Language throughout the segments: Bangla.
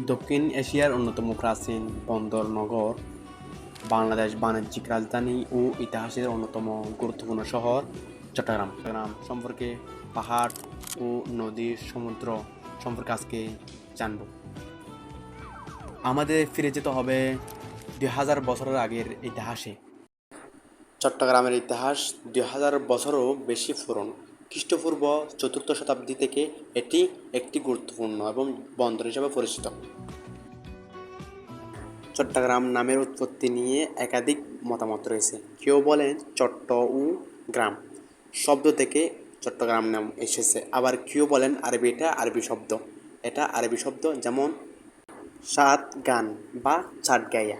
দক্ষিণ এশিয়ার অন্যতম প্রাচীন বন্দর নগর, বাংলাদেশ বাণিজ্যিক রাজধানী ও ইতিহাসের অন্যতম গুরুত্বপূর্ণ শহর চট্টগ্রাম। চট্টগ্রাম সম্পর্কে পাহাড় ও নদী, সমুদ্র সম্পর্কে আজকে জানব। আমাদের ফিরে যেতে হবে 2000 বছরের আগের ইতিহাসে। চট্টগ্রামের ইতিহাস 2000 বছরও বেশি পুরনো। খ্রিস্টপূর্ব 4র্থ শতাব্দী থেকে এটি একটি গুরুত্বপূর্ণ এবং বন্দর হিসেবে পরিচিত। চট্টগ্রাম নামের উৎপত্তি নিয়ে একাধিক মতামত রয়েছে। কেউ বলেন চট্ট ও গ্রাম শব্দ থেকে চট্টগ্রাম নাম এসেছে, আবার কেউ বলেন এটা আরবি শব্দ, যেমন সাত গান বা চাটগাঁইয়া।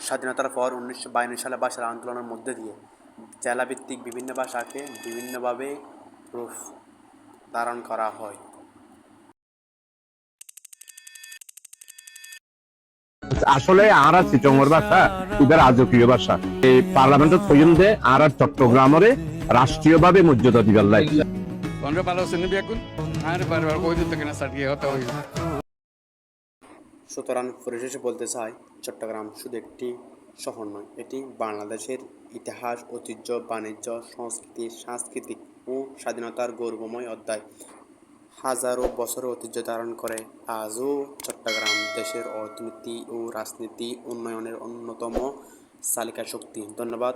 স্বাধীনতার পর 1952 সালে ভাষার আন্দোলনের মধ্যে দিয়ে জেলাভিত্তিক বিভিন্ন ভাষাকে বিভিন্নভাবে রূপ ধারণ করা হয়। আসলে আর চিটংর ভাষা এদের রাজকীয় ভাষা। এই পার্লামেন্টত পর্যন্ত আর চট্টগ্রামরে রাষ্ট্রীয়ভাবে মর্যাদা দিবার লাই। সুতরাং পরিশেষে বলতে চাই, চট্টগ্রাম শুধু একটি শহর নয়, এটি বাংলাদেশের ইতিহাস, ঐতিহ্য, বাণিজ্য, সংস্কৃতি, সাংস্কৃতিক ও স্বাধীনতার গৌরবময় অধ্যায়। হাজারো বছরের ঐতিহ্য ধারণ করে আজও চট্টগ্রাম দেশের অর্থনীতি ও রাজনীতি উন্নয়নের অন্যতম চালিকা শক্তি। ধন্যবাদ।